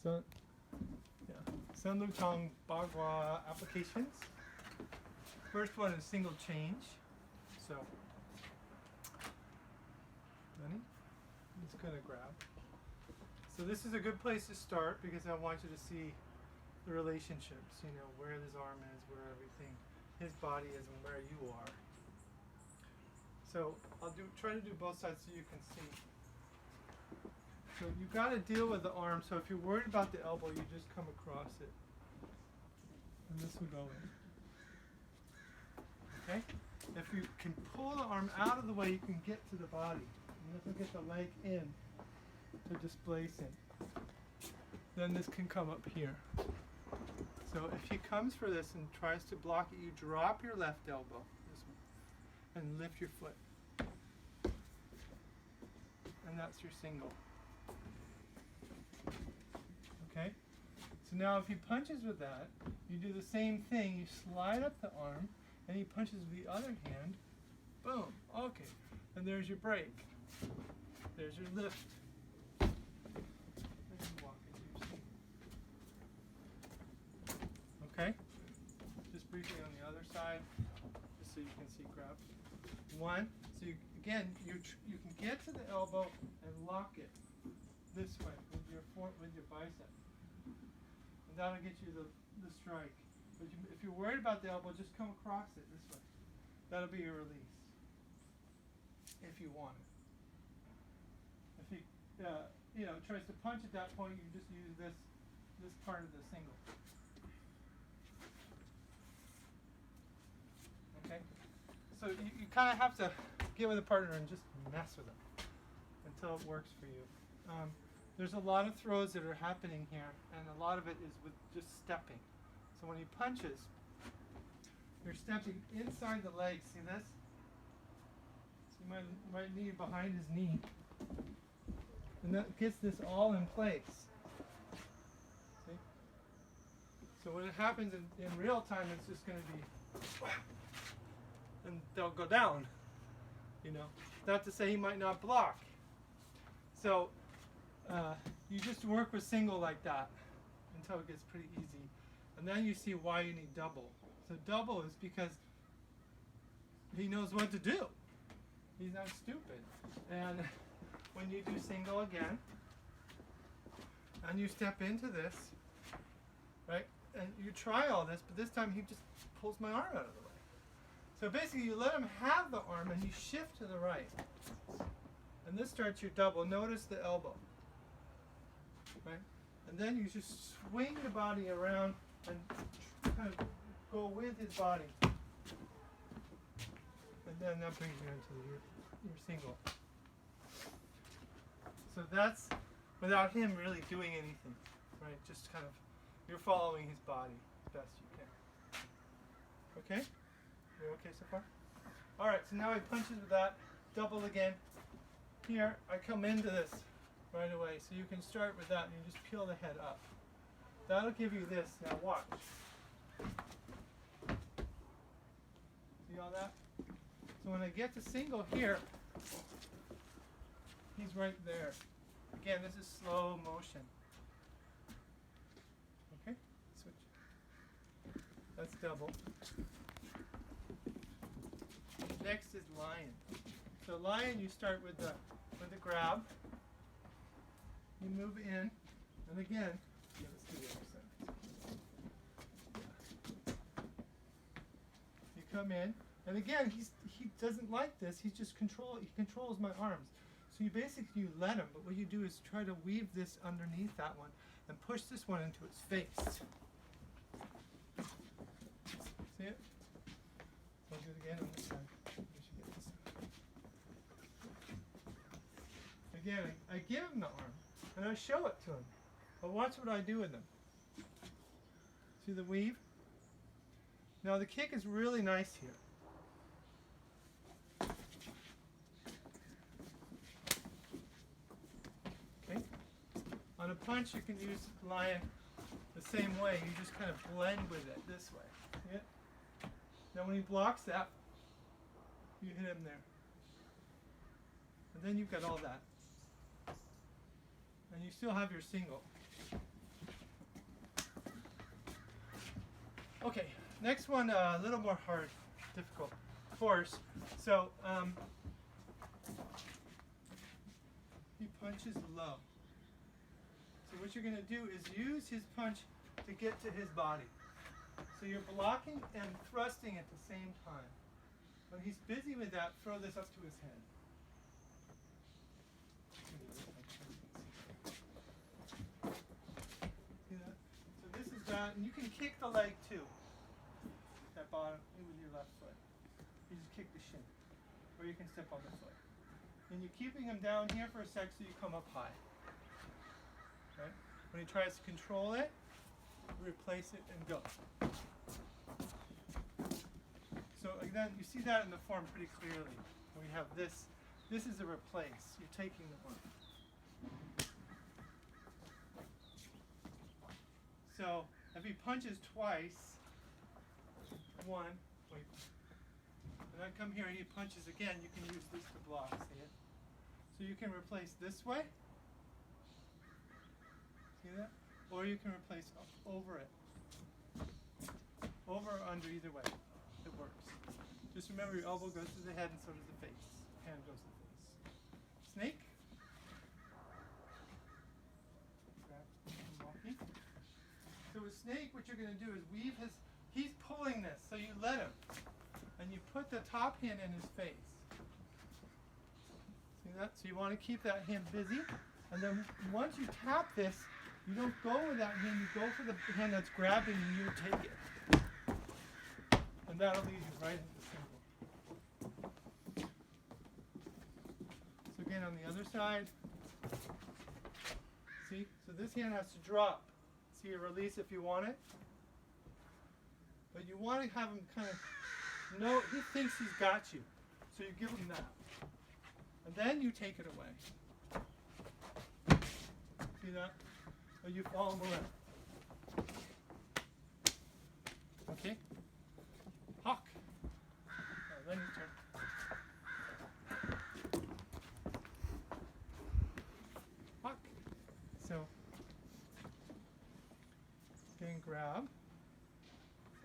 Sun, yeah, Sun Lu Tang Bagua applications. First one is single change. So, Lenny, I'm just gonna grab. So this is a good place to start because I want you to see the relationships. You know, where his arm is, where everything, his body is, and where you are. So I'll try to do both sides so you can see. So you've got to deal with the arm. So if you're worried about the elbow, you just come across it. And this will go in. Okay? If you can pull the arm out of the way, you can get to the body. And this will get the leg in to displace it. Then this can come up here. So if he comes for this and tries to block it, you drop your left elbow, this one, and lift your foot. And that's your single. Okay? So now if he punches with that, you do the same thing. You slide up the arm, and he punches with the other hand. Boom. Okay. And there's your break. There's your lift. And you walk into your single. Okay? Just briefly on the other side, just so you can see grab. One. So you, again, you can get to the elbow and lock it this way with your bicep. And that'll get you the strike. But if you're worried about the elbow, just come across it this way. That'll be your release. If you want it. If he tries to punch at that point, you can just use this part of the single. Okay? So you kind of have to get with a partner and just mess with them until it works for you. There's a lot of throws that are happening here, and a lot of it is with just stepping. So when he punches, you're stepping inside the leg. See this? So you might need behind his knee. And that gets this all in place. See? So when it happens in real time, it's just going to be, and they'll go down. You know, not to say he might not block. So you just work with single like that until it gets pretty easy. And then you see why you need double. So double is because he knows what to do. He's not stupid. And when you do single again, and you step into this, right? And you try all this, but this time he just pulls my arm out of the way. So basically you let him have the arm and you shift to the right. And this starts your double. Notice the elbow. Right? And then you just swing the body around and kind of go with his body. And then that brings you into your single. So that's without him really doing anything. Right? Just kind of, you're following his body as best you can. Okay? You okay so far? Alright, so now he punches with that. Double again. Here, I come into this right away. So you can start with that and you just peel the head up. That'll give you this. Now watch. See all that? So when I get to single here, he's right there. Again, this is slow motion. Okay? Switch. That's double. Next is lion. So lion, you start with the grab. You move in, and again, let's do the other side. You come in, and again, he doesn't like this. He controls my arms. So you basically let him, but what you do is try to weave this underneath that one and push this one into its face. See it? I'll do it again on this side. Again, I give him the arm, and I show it to him. But watch what I do with them. See the weave? Now the kick is really nice here. Okay? On a punch, you can use lion the same way. You just kind of blend with it this way. See it? Now when he blocks that, you hit him there. And then you've got all that. And you still have your single. Okay, next one a little more hard, difficult. Force. So he punches low. So what you're going to do is use his punch to get to his body. So you're blocking and thrusting at the same time. When he's busy with that, throw this up to his head. See that? So this is that, and you can kick the leg too. That bottom with your left foot. You just kick the shin. Or you can step on the foot. And you're keeping him down here for a sec so you come up high. Right? When he tries to control it, replace it and go. So again, you see that in the form pretty clearly. We have this. This is a replace. You're taking the one. So if he punches twice, one, wait, and then come here and he punches again, you can use this to block, see it? So you can replace this way, see that? Or you can replace over it. Over or under, either way, it works. Just remember your elbow goes to the head and so does the face. Hand goes to the face. Snake. So with snake, what you're going to do is weave his, he's pulling this, so you let him. And you put the top hand in his face. See that? So you want to keep that hand busy. And then once you tap this, you don't go with that hand, you go for the hand that's grabbing and you take it. And that'll lead you right into single. So again on the other side. See? So this hand has to drop. See a release if you want it. But you want to have him kind of know, he thinks he's got you. So you give him that. And then you take it away. See that? Or you fall him around. Okay? Hawk. Then you turn. Hawk. So, getting grab.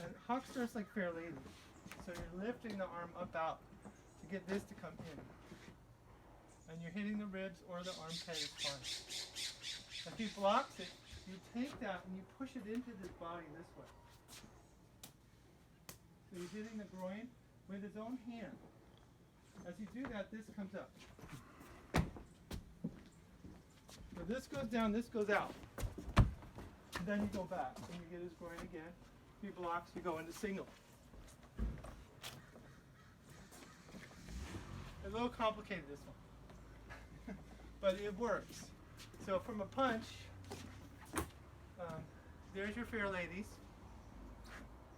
And hawk starts like fair lady. So you're lifting the arm up out to get this to come in. And you're hitting the ribs or the armpit is fine. If he blocks it, you take that and you push it into his body this way. So he's hitting the groin with his own hand. As you do that, this comes up. So this goes down, this goes out. And then you go back and you get his groin again. If he blocks, you go into single. A little complicated, this one. But it works. So from a punch, there's your fair ladies,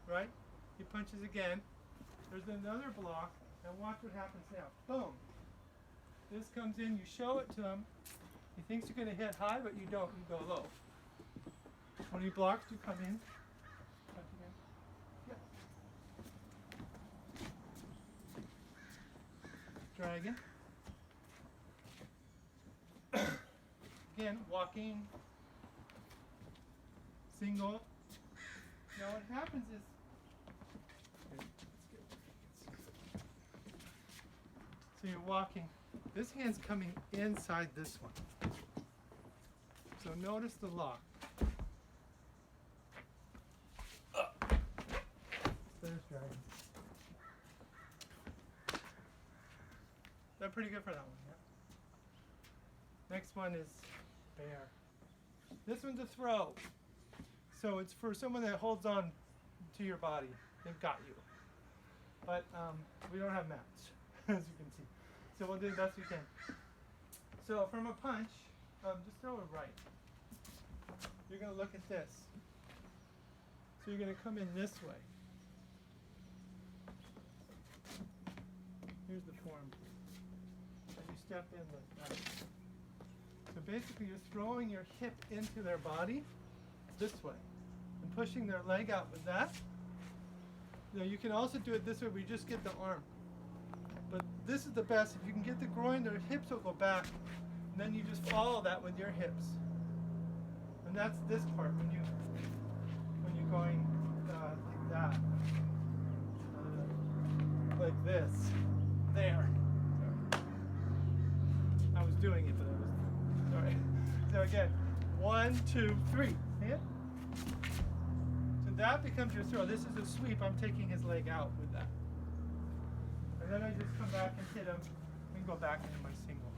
right? He punches again. There's another block, and watch what happens now. Boom. This comes in, you show it to him. He thinks you're going to hit high, but you don't. You go low. When he blocks, you come in. Punch again. Yeah. Dragon. Again, walking, single. Now what happens is, so you're walking, this hand's coming inside this one. So notice the lock. There's dragon. That's pretty good for that one, yeah? Next one is bear. This one's a throw. So it's for someone that holds on to your body. They've got you. But we don't have mats, as you can see. So we'll do the best we can. So from a punch, just throw it right. You're going to look at this. So you're going to come in this way. Here's the form. And you step in like that. So basically you're throwing your hip into their body this way and pushing their leg out with that. Now you can also do it this way where you just get the arm. But this is the best. If you can get the groin, their hips will go back. And then you just follow that with your hips. And that's this part when you're going that. Like this. There. Sorry. I was doing it, but I was sorry. So again, 1, 2, 3. See it? So that becomes your throw. This is a sweep. I'm taking his leg out with that. And then I just come back and hit him and go back into my single.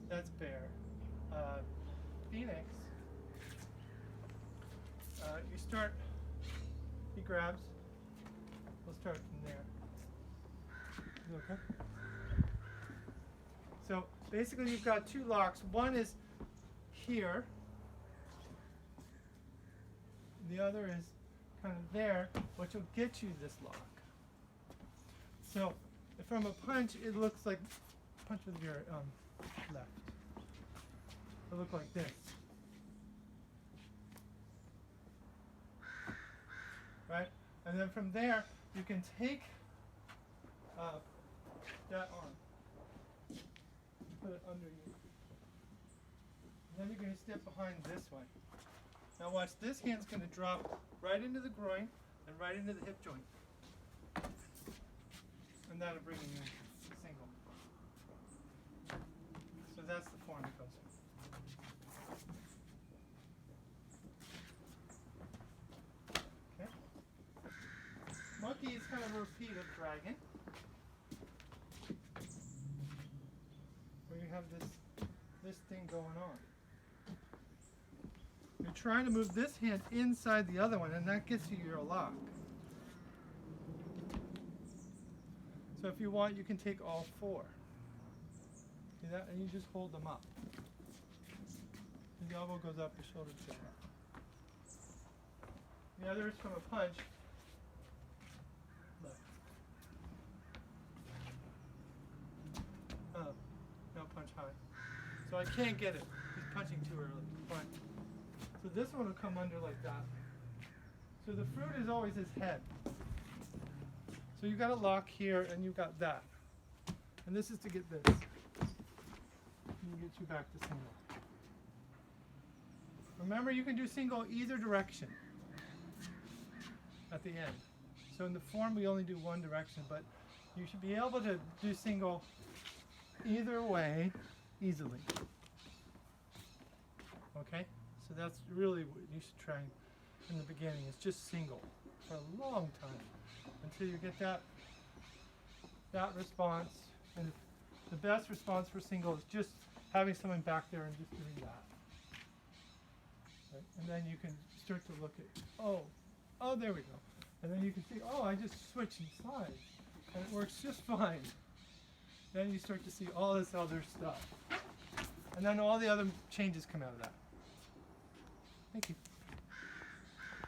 That's bear. Phoenix. You start, he grabs. We'll start from there. Is it okay? So basically you've got two locks. One is here. The other is kind of there, which will get you this lock. So from a punch, it looks like punch with your left. It'll look like this. Right? And then from there, you can take that arm, put it under you. And then you're going to step behind this way. Now watch, this hand's going to drop right into the groin and right into the hip joint. And that'll bring you in single. So that's the form it goes in. Okay. Monkey is kind of a repeat of dragon. Where you have this thing going on. You're trying to move this hand inside the other one, and that gets you your lock. So if you want, you can take all four. See that? And you just hold them up. The elbow goes up, the shoulders go up. The other is from a punch. Left. Oh, no punch high. So I can't get it. He's punching too early. Fine. So this one will come under like that. So the fruit is always his head. So you got a lock here and you got that. And this is to get this. And get you back to single. Remember, you can do single either direction at the end. So in the form we only do one direction, but you should be able to do single either way easily. Okay? So that's really what you should try in the beginning. It's just single for a long time until you get that response. And the best response for single is just having someone back there and just doing that. Right? And then you can start to look at, oh, there we go. And then you can see, oh, I just switched sides and it works just fine. Then you start to see all this other stuff. And then all the other changes come out of that. Thank you.